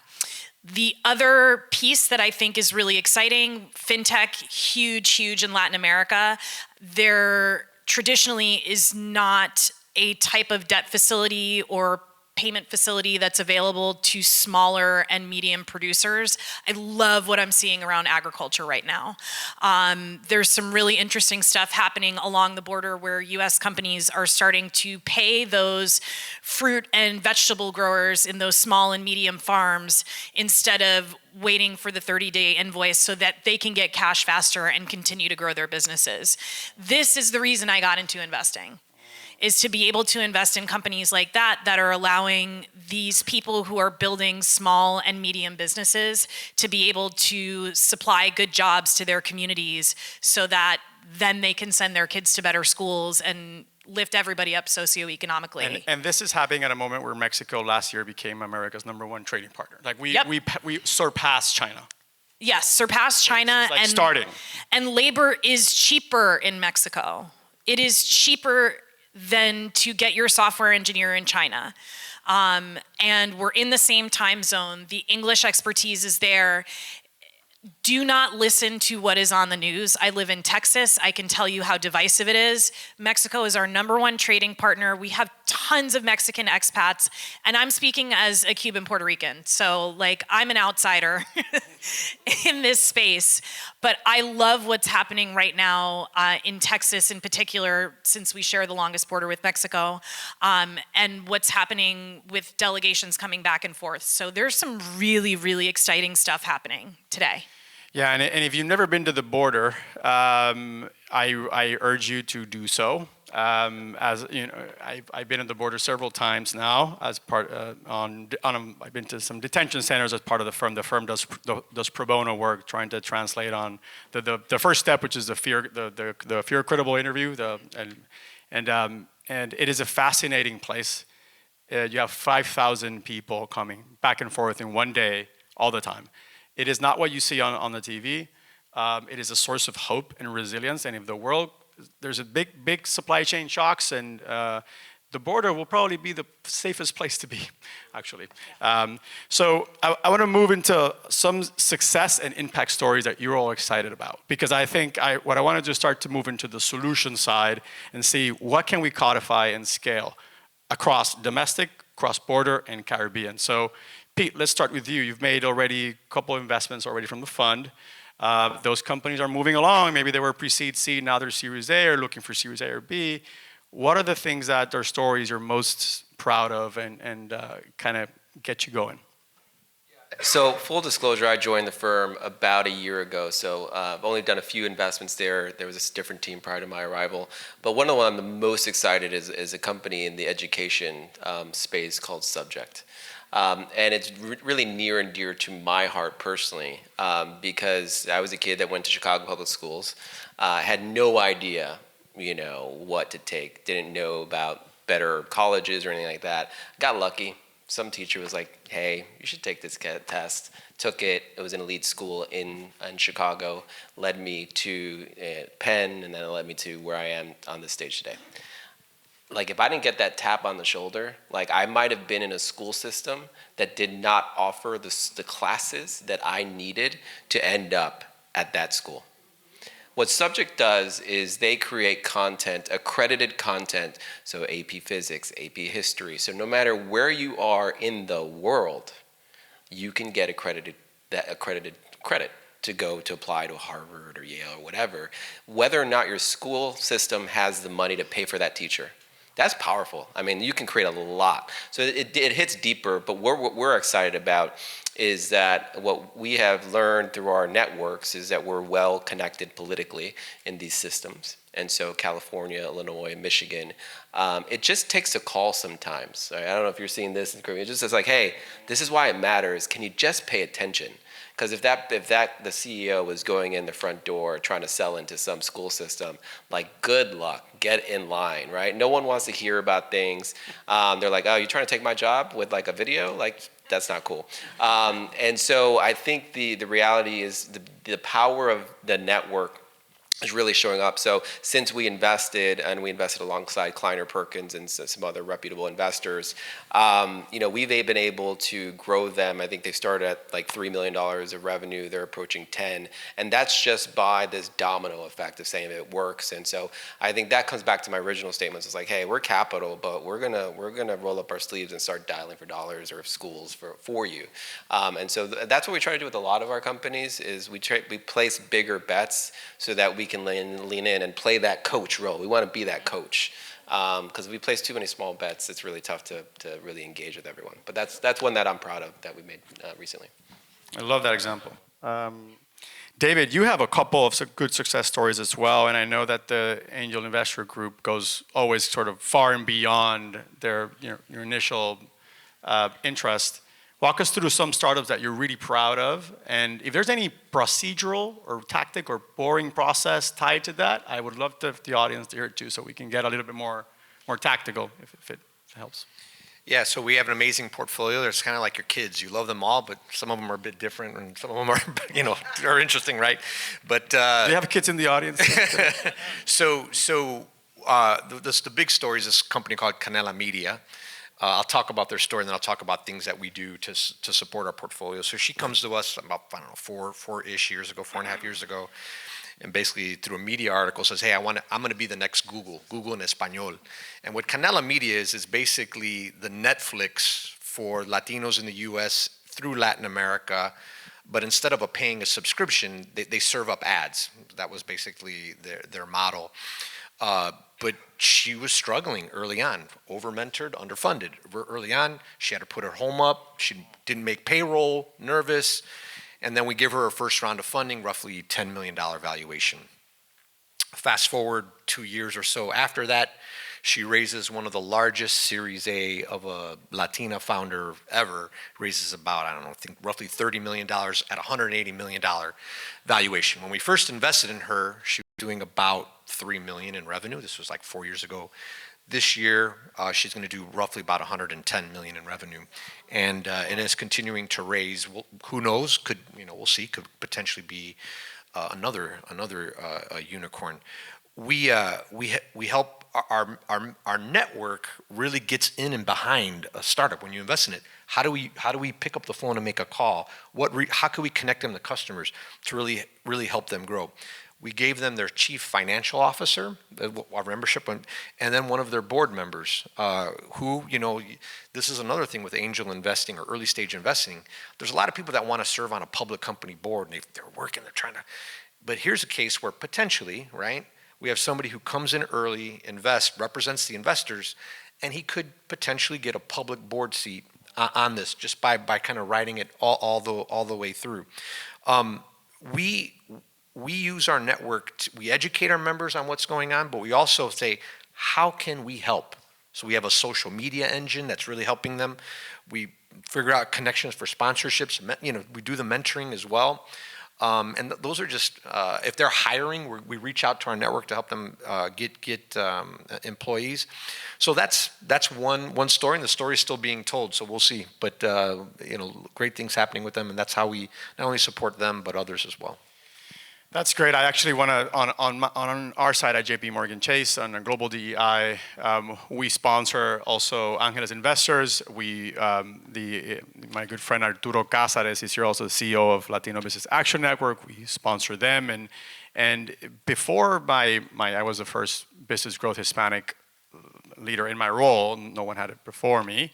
The other piece that I think is really exciting, fintech, huge in Latin America. There traditionally is not a type of debt facility or payment facility that's available to smaller and medium producers. I love what I'm seeing around agriculture right now. There's some really interesting stuff happening along the border where US companies are starting to pay those fruit and vegetable growers in those small and medium farms instead of waiting for the 30-day invoice so that they can get cash faster and continue to grow their businesses. This is the reason I got into investing, is to be able to invest in companies like that are allowing these people who are building small and medium businesses to be able to supply good jobs to their communities so that then they can send their kids to better schools and lift everybody up socioeconomically. And this is happening at a moment where Mexico last year became America's #1 trading partner. Like we surpassed China. Yes, surpassed China. It's like starting. And labor is cheaper in Mexico. It is cheaper than to get your software engineer in China. And we're in the same time zone. The English expertise is there. Do not listen to what is on the news. I live in Texas. I can tell you how divisive it is. Mexico is our #1 trading partner. We have tons of Mexican expats, and I'm speaking as a Cuban Puerto Rican. So like I'm an outsider in this space, but I love what's happening right now in Texas in particular, since we share the longest border with Mexico, and what's happening with delegations coming back and forth. So there's some really, really exciting stuff happening today. Yeah, and if you've never been to the border, I urge you to do so. As you know, I've been at the border several times now. As part I've been to some detention centers as part of the firm. The firm does pro bono work, trying to translate on the first step, which is the fear credible interview. And it is a fascinating place. You have 5,000 people coming back and forth in one day, all the time. It is not what you see on the TV. It is a source of hope and resilience. And if the world, there's a big supply chain shocks, and the border will probably be the safest place to be, actually. So I want to move into some success and impact stories that you're all excited about. Because I think what I want to do is start to move into the solution side and see what can we codify and scale across domestic, cross-border, and Caribbean. So Pete, let's start with you. You've made already a couple of investments already from the fund. Those companies are moving along. Maybe they were pre-seed, seed, now they're Series A or looking for Series A or B. What are the things that their stories you're most proud of and kind of get you going? So full disclosure, I joined the firm about a year ago. So I've only done a few investments there. There was a different team prior to my arrival. But one of the ones I'm the most excited is a company in the education space called Subject. And it's really near and dear to my heart personally, because I was a kid that went to Chicago Public Schools, had no idea, what to take, didn't know about better colleges or anything like that. Got lucky. Some teacher was like, hey, you should take this test. Took it. It was an elite school in Chicago, led me to Penn, and then it led me to where I am on this stage today. Like, if I didn't get that tap on the shoulder, like, I might have been in a school system that did not offer the classes that I needed to end up at that school. What Subject does is they create content, accredited content, so AP Physics, AP History. So no matter where you are in the world, you can get accredited credit to go to apply to Harvard or Yale or whatever, whether or not your school system has the money to pay for that teacher. That's powerful. I mean, you can create a lot. So it hits deeper, but what we're excited about is that what we have learned through our networks is that we're well connected politically in these systems. And so California, Illinois, Michigan, it just takes a call sometimes. I don't know if you're seeing this in Caribbean. It just says like, hey, this is why it matters. Can you just pay attention? Because if the CEO was going in the front door trying to sell into some school system, like, good luck, get in line, right? No one wants to hear about things. They're like, oh, you're trying to take my job with like a video? Like, that's not cool. And so I think the reality is the power of the network is really showing up. So since we invested alongside Kleiner Perkins and some other reputable investors, we've been able to grow them. I think they started at like $3 million of revenue. They're approaching 10. And that's just by this domino effect of saying it works. And so I think that comes back to my original statements. It's like, hey, we're capital, but we're gonna roll up our sleeves and start dialing for dollars or schools for you. And so that's what we try to do with a lot of our companies is we place bigger bets so that we can lean in and play that coach role. We want to be that coach. Because if we place too many small bets, it's really tough to really engage with everyone. But that's one that I'm proud of that we made recently. I love that example. David, you have a couple of good success stories as well, and I know that the Angel Investor Group goes always sort of far and beyond your initial interest. Walk us through some startups that you're really proud of, and if there's any procedural or tactic or boring process tied to that, I would love the audience to hear it too, so we can get a little bit more tactical if it helps. Yeah, so we have an amazing portfolio. It's kind of like your kids. You love them all, but some of them are a bit different, and some of them are, are interesting, right? But do you have kids in the audience? So the big story is this company called Canela Media. I'll talk about their story, and then I'll talk about things that we do to support our portfolio. So she comes to us about, I don't know, 4-ish years ago, 4.5 years ago, and basically through a media article says, hey, I'm going to be the next Google in Espanol. And what Canela Media is basically the Netflix for Latinos in the U.S. through Latin America, but instead of paying a subscription, they serve up ads. That was basically their model. But she was struggling early on, over-mentored, underfunded. Early on, she had to put her home up. She didn't make payroll, nervous. And then we give her first round of funding, roughly $10 million valuation. Fast forward 2 years or so after that, she raises one of the largest Series A of a Latina founder ever, raises about, I think roughly $30 million at $180 million valuation. When we first invested in her, she was doing about $3 million in revenue. This was like 4 years ago. This year, she's going to do roughly about $110 million in revenue, and is continuing to raise. Who knows? We'll see. Could potentially be another unicorn. We help our network really gets in and behind a startup. When you invest in it, how do we pick up the phone and make a call? How can we connect them to customers to really help them grow? We gave them their chief financial officer, our membership, and then one of their board members, who, this is another thing with angel investing or early stage investing. There's a lot of people that want to serve on a public company board, and they're working, they're trying to, but here's a case where potentially, right, we have somebody who comes in early, invests, represents the investors, and he could potentially get a public board seat on this just by kind of writing it all the way through. We use our network, we educate our members on what's going on, but we also say, how can we help? So we have a social media engine that's really helping them. We figure out connections for sponsorships. We do the mentoring as well. And those are just, if they're hiring, we reach out to our network to help them get employees. So that's one story, and the story is still being told, so we'll see. But, great things happening with them, and that's how we not only support them, but others as well. That's great. I actually want to, on our side at JP Morgan Chase, on our global DEI, we sponsor also Angeles Investors. My good friend Arturo Cázares is here, also the CEO of Latino Business Action Network. We sponsor them. And before I was the first business growth Hispanic leader in my role, no one had it before me,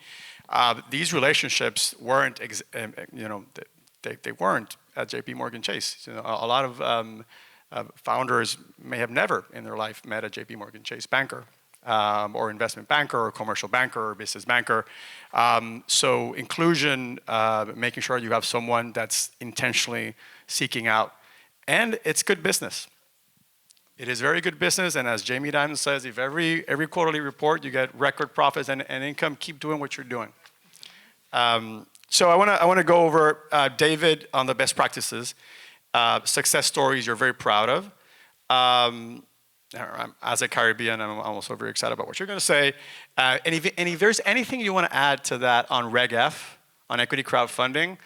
these relationships weren't, they weren't at JP Morgan Chase. A lot of founders may have never in their life met a JP Morgan Chase banker, or investment banker, or commercial banker, or business banker. So inclusion, making sure you have someone that's intentionally seeking out, and it's good business. It is very good business, and as Jamie Dimon says, if every quarterly report you get record profits and income, keep doing what you're doing. So I want to go over, David, on the best practices, success stories you're very proud of. As a Caribbean, I'm also very excited about what you're going to say. And if there's anything you want to add to that on Reg CF, on equity crowdfunding,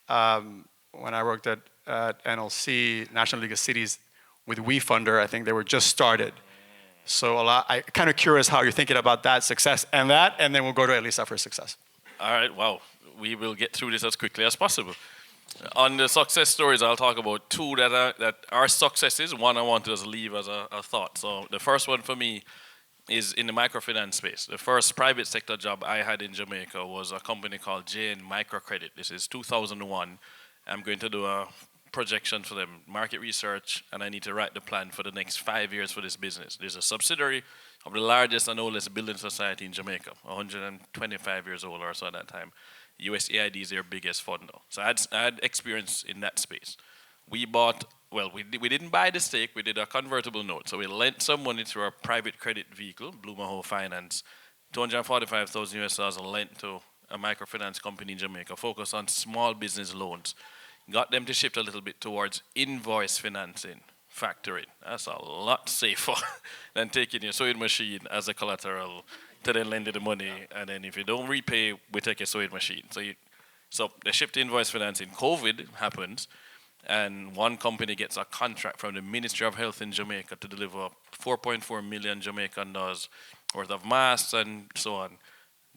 when I worked at NLC, National League of Cities, with WeFunder, I think they were just started. So I'm kind of curious how you're thinking about that success and then we'll go to Elisa for success. All right, wow. We will get through this as quickly as possible. On the success stories, I'll talk about two that are successes. One I want to just leave as a thought. So the first one for me is in the microfinance space. The first private sector job I had in Jamaica was a company called JN Microcredit. This is 2001. I'm going to do a projection for them, market research, and I need to write the plan for the next 5 years for this business. There's a subsidiary of the largest and oldest building society in Jamaica, 125 years old or so at that time. USAID is their biggest fund now. So I had experience in that space. We didn't buy the stake, we did a convertible note. So we lent some money through our private credit vehicle, Blue Mahoe Finance, $245,000 lent to a microfinance company in Jamaica, focused on small business loans. Got them to shift a little bit towards invoice financing, factoring. That's a lot safer than taking your sewing machine as a collateral to then lend you the money, and then if you don't repay, we take your sewing machine. So they shift to invoice financing. COVID happens, and one company gets a contract from the Ministry of Health in Jamaica to deliver 4.4 million Jamaican dollars worth of masks and so on.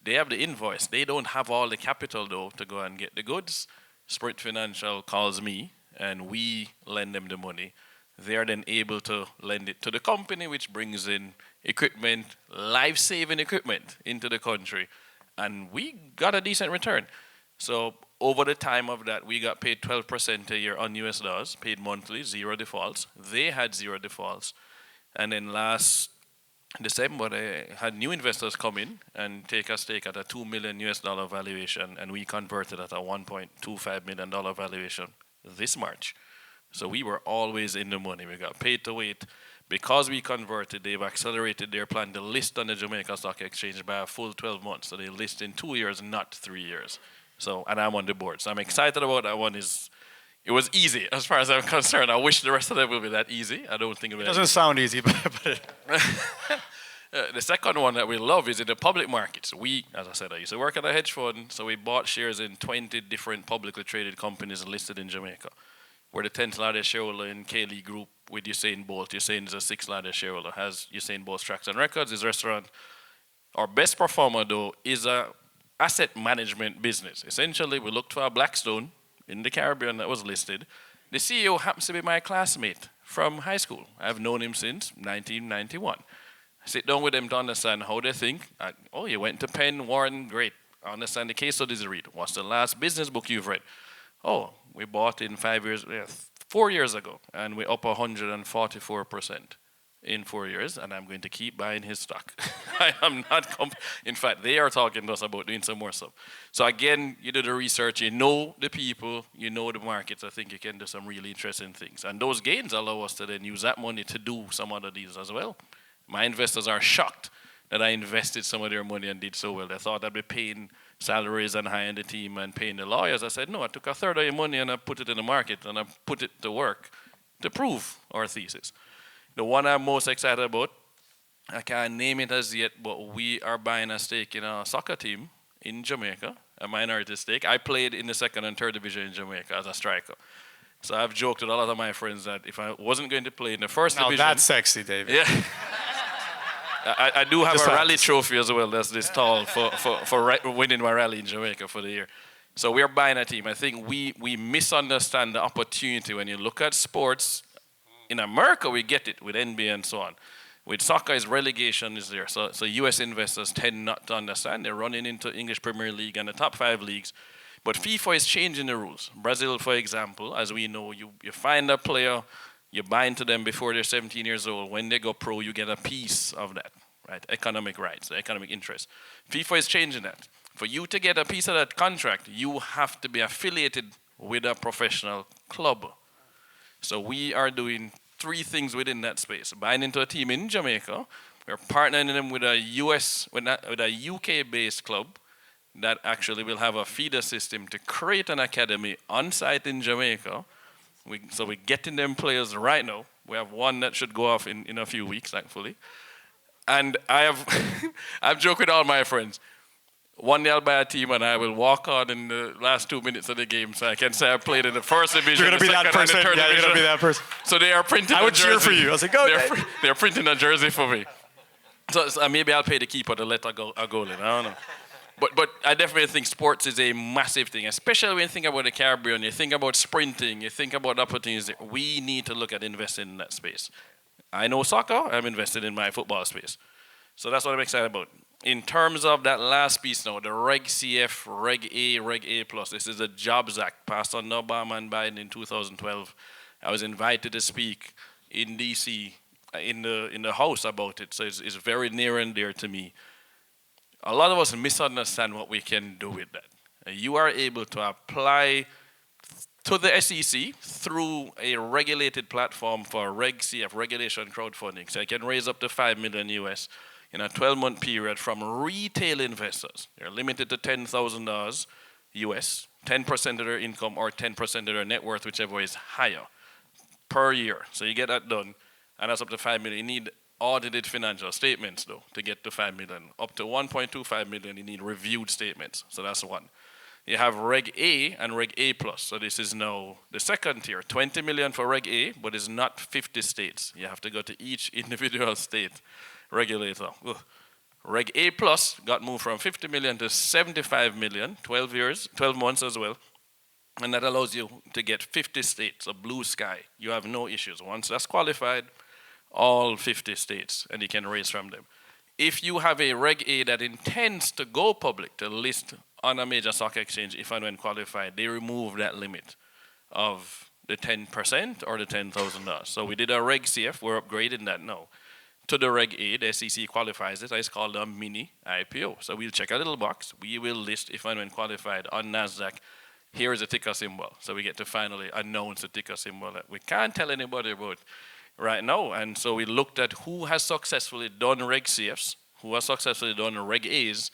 They have the invoice. They don't have all the capital, though, to go and get the goods. Sprint Financial calls me, and we lend them the money. They are then able to lend it to the company, which brings in equipment, life-saving equipment into the country. And we got a decent return. So over the time of that, we got paid 12% a year on US dollars, paid monthly, 0 defaults. They had 0 defaults. And then last December, they had new investors come in and take a stake at a $2 million valuation, and we converted at a $1.25 million valuation this March. So we were always in the money. We got paid to wait. Because we converted, they've accelerated their plan to list on the Jamaica Stock Exchange by a full 12 months. So they list in 2 years, not 3 years. So, and I'm on the board. So I'm excited about that one. It was easy as far as I'm concerned. I wish the rest of them will be that easy. I don't think it will be that easy. Doesn't sound easy, but the second one that we love is in the public markets. We, as I said, I used to work at a hedge fund, so we bought shares in 20 different publicly traded companies listed in Jamaica. We're the 10th largest shareholder in K-League Group with Usain Bolt. Usain is the 6th largest shareholder, has Usain Bolt's tracks and records, his restaurant. Our best performer, though, is a asset management business. Essentially, we looked for a Blackstone in the Caribbean that was listed. The CEO happens to be my classmate from high school. I've known him since 1991. I sit down with them to understand how they think. Oh, you went to Penn, Warren, great. I understand the case studies you read. What's the last business book you've read? Oh, we bought in 4 years ago, and we're up 144% in 4 years, and I'm going to keep buying his stock. I am not, in fact, they are talking to us about doing some more stuff. So again, you do the research, you know the people, you know the markets. I think you can do some really interesting things. And those gains allow us to then use that money to do some other deals as well. My investors are shocked that I invested some of their money and did so well. They thought I'd be paying salaries and hiring the team and paying the lawyers. I said, no, I took a third of your money and I put it in the market and I put it to work to prove our thesis. The one I'm most excited about, I can't name it as yet, but we are buying a stake in a soccer team in Jamaica, a minority stake. I played in the second and third division in Jamaica as a striker. So I've joked with a lot of my friends that if I wasn't going to play in the first division... Now that's sexy, David. Yeah. I do have a rally trophy as well. That's this tall for winning my rally in Jamaica for the year. So we are buying a team. I think we misunderstand the opportunity when you look at sports. In America, we get it with NBA and so on. With soccer, relegation is there. So U.S. investors tend not to understand. They're running into English Premier League and the top 5 leagues. But FIFA is changing the rules. Brazil, for example, as we know, you find a player, you buy into them before they're 17 years old. When they go pro, you get a piece of that, right? Economic rights, economic interest. FIFA is changing that. For you to get a piece of that contract, you have to be affiliated with a professional club. So we are doing 3 things within that space. Buying into a team in Jamaica. We're partnering them with a UK-based club that actually will have a feeder system to create an academy on site in Jamaica. So we're getting them players right now. We have one that should go off in a few weeks, thankfully. And I've joked with all my friends. One day I'll buy a team and I will walk on in the last 2 minutes of the game so I can say I played in the first division, You're going to be that person. You're going to be that person. So they are printing I would cheer for you. I was like, go. They're printing a jersey for me. So maybe I'll pay the keeper to let a goal in. I don't know. But I definitely think sports is a massive thing, especially when you think about the Caribbean, you think about sprinting, you think about opportunities. We need to look at investing in that space. I know soccer, I'm invested in my football space. So that's what I'm excited about. In terms of that last piece now, the Reg CF, Reg A plus, this is a Jobs Act passed under Obama and Biden in 2012. I was invited to speak in D.C. in the House about it, so it's very near and dear to me. A lot of us misunderstand what we can do with that. You are able to apply to the SEC through a regulated platform for Reg CF, regulation crowdfunding. So I can raise up to $5 million US in a 12-month period from retail investors. They're limited to $10,000 US, 10% of their income or 10% of their net worth, whichever is higher, per year. So you get that done, and that's up to $5 million. You need audited financial statements, though, to get to $5 million. Up to $1.25 million, you need reviewed statements. So that's one. You have Reg A and Reg A plus. So this is now the second tier. $20 million for Reg A, but it's not 50 states. You have to go to each individual state regulator. Ugh. Reg A plus got moved from 50 million to 75 million, 12 months as well. And that allows you to get 50 states, a blue sky. You have no issues. Once that's qualified, all 50 states, and you can raise from them. If you have a Reg A that intends to go public, to list on a major stock exchange, if and when qualified, they remove that limit of the 10% or the $10,000. So we did a Reg CF, we're upgrading that now to the Reg A. The SEC qualifies it. It's called a mini IPO. So we'll check a little box. We will list, if and when qualified, on NASDAQ. Here is a ticker symbol. So we get to finally announce the ticker symbol that we can't tell anybody about right now. And so we looked at who has successfully done Reg CFs, who has successfully done Reg A's,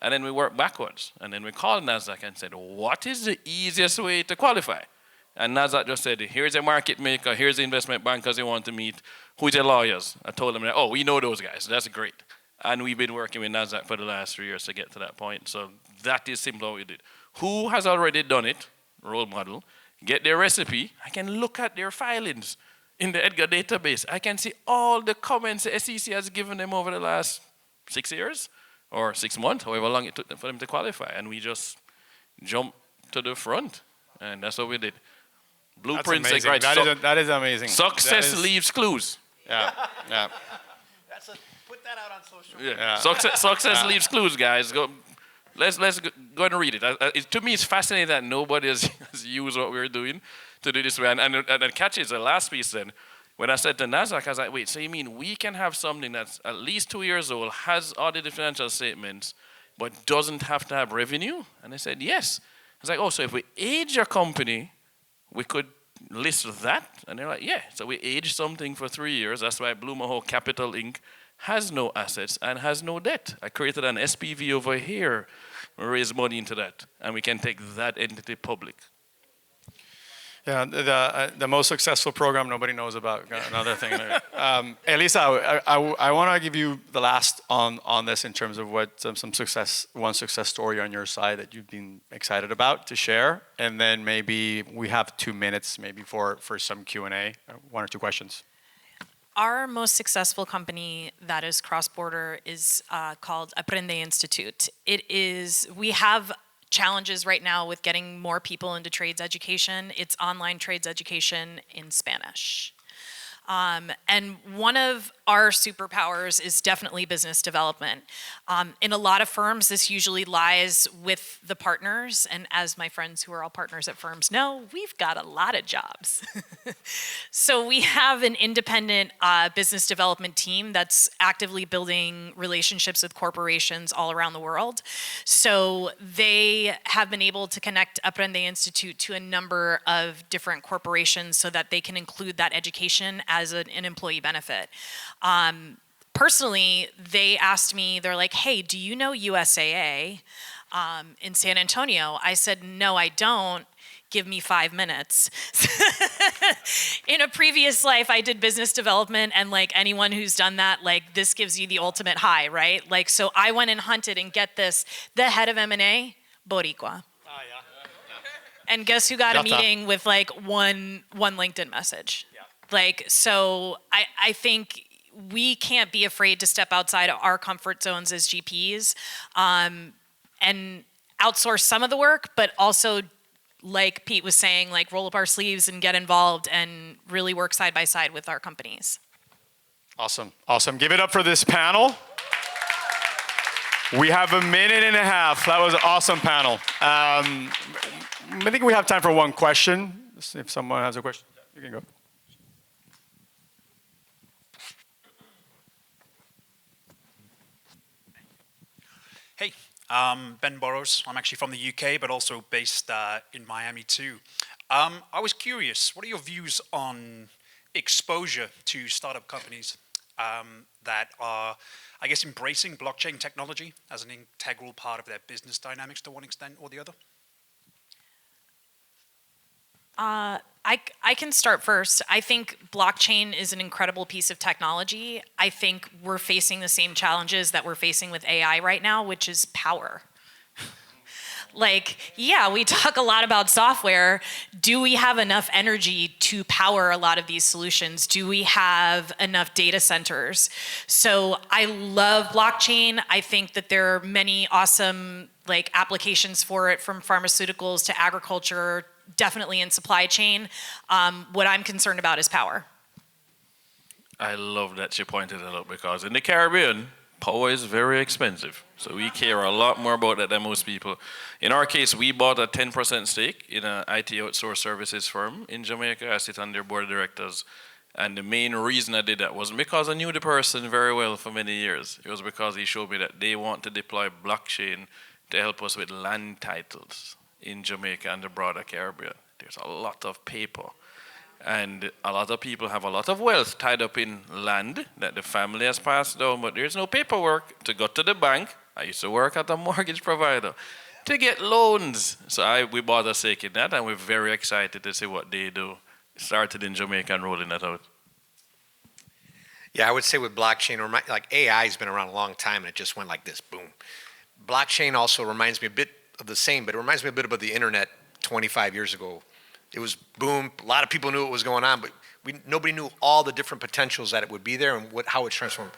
and then we worked backwards. And then we called NASDAQ and said, what is the easiest way to qualify? And NASDAQ just said, here's a market maker, here's the investment bankers you want to meet, who's your lawyers? I told them, oh, we know those guys, that's great. And we've been working with NASDAQ for the last 3 years to get to that point. So that is simply what we did. Who has already done it, role model, get their recipe, I can look at their filings in the Edgar database. I can see all the comments the SEC has given them over the last 6 years or 6 months, however long it took them for them to qualify. And we just jump to the front. And that's what we did. Blueprints, That's amazing. That is amazing. Success leaves clues. Yeah, yeah. Put that out on social Yeah. Yeah. Success leaves clues, guys. Let's go and read it. To me, it's fascinating that nobody has used what we're doing to do this way. And the catch is the last piece then. When I said to NASDAQ, I was like, wait, so you mean we can have something that's at least 2 years old, has audited financial statements, but doesn't have to have revenue? And they said, yes. I was like, oh, so if we age a company, we could list that? And they're like, yeah. So we age something for 3 years. That's why Blue Mahoe Capital Inc. has no assets and has no debt. I created an SPV over here, raise money into that, and we can take that entity public. Yeah, the most successful program nobody knows about. Another thing. Elisa, I want to give you the last on this in terms of what one success story on your side that you've been excited about to share, and then maybe we have 2 minutes maybe for some Q&A, 1 or 2 questions. Our most successful company that is cross-border is called Aprende Institute. We have challenges right now with getting more people into trades education. It's online trades education in Spanish. And one of our superpowers is definitely business development. In a lot of firms, this usually lies with the partners. And as my friends who are all partners at firms know, we've got a lot of jobs. So we have an independent business development team that's actively building relationships with corporations all around the world. So they have been able to connect Aprende Institute to a number of different corporations so that they can include that education as an employee benefit. Personally, they asked me, they're like, hey, do you know USAA in San Antonio? I said, no, I don't. Give me 5 minutes. In a previous life, I did business development, and like anyone who's done that, like this gives you the ultimate high, right? Like, so I went and hunted, and get this, the head of M&A, Boricua. And guess who got a meeting with like one LinkedIn message? Like, so I think we can't be afraid to step outside of our comfort zones as GPs and outsource some of the work, but also, like Pete was saying, like roll up our sleeves and get involved and really work side by side with our companies. Awesome. Awesome. Give it up for this panel. We have 1.5 minutes. That was an awesome panel. I think we have time for 1 question. If someone has a question, you can go. Hey, Ben Burrows. I'm actually from the UK, but also based in Miami too. I was curious, what are your views on exposure to startup companies that are, I guess, embracing blockchain technology as an integral part of their business dynamics to one extent or the other? I can start first. I think blockchain is an incredible piece of technology. I think we're facing the same challenges that we're facing with AI right now, which is power. Like, yeah, we talk a lot about software. Do we have enough energy to power a lot of these solutions? Do we have enough data centers? So I love blockchain. I think that there are many awesome like applications for it, from pharmaceuticals to agriculture, definitely in supply chain. What I'm concerned about is power. I love that you pointed it out, because in the Caribbean, power is very expensive. So we care a lot more about that than most people. In our case, we bought a 10% stake in an IT outsource services firm in Jamaica. I sit on their board of directors. And the main reason I did that wasn't because I knew the person very well for many years. It was because he showed me that they want to deploy blockchain to help us with land titles in Jamaica and the broader Caribbean. There's a lot of paper. And a lot of people have a lot of wealth tied up in land that the family has passed down, but there's no paperwork to go to the bank. I used to work at a mortgage provider to get loans. So we bought a stake in that, and we're very excited to see what they do. Started in Jamaica and rolling that out. Yeah, I would say with blockchain, like AI has been around a long time, and it just went like this, boom. Blockchain also reminds me a bit of the same, but it reminds me a bit about the internet 25 years ago. it was boom. A lot of people knew what was going on, but nobody knew all the different potentials that it would be there and how it transformed.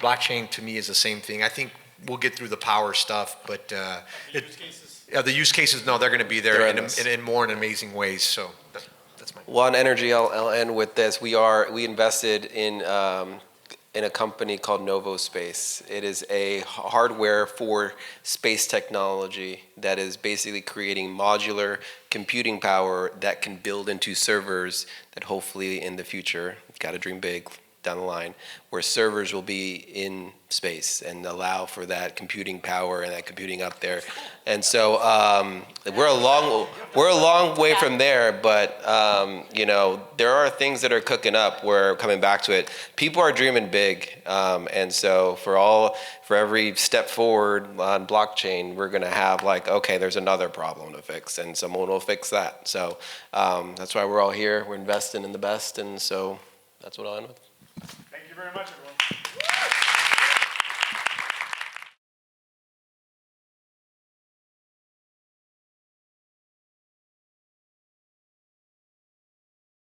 Blockchain to me is the same thing. I think we'll get through the power stuff, but the use cases, no, they're going to be there in more and amazing ways. So that's my. One energy. I'll end with this. We invested in a company called Novo Space. It is a hardware for space technology that is basically creating modular computing power that can build into servers that hopefully in the future, got to dream big down the line, where servers will be in space and allow for that computing power and that computing up there. And so we're a long way from there, but there are things that are cooking up. We're coming back to it. People are dreaming big, and so for every step forward on blockchain, we're going to have okay, there's another problem to fix, and someone will fix that. So that's why we're all here. We're investing in the best, and so that's what I'll end with. Thank you very much, everyone.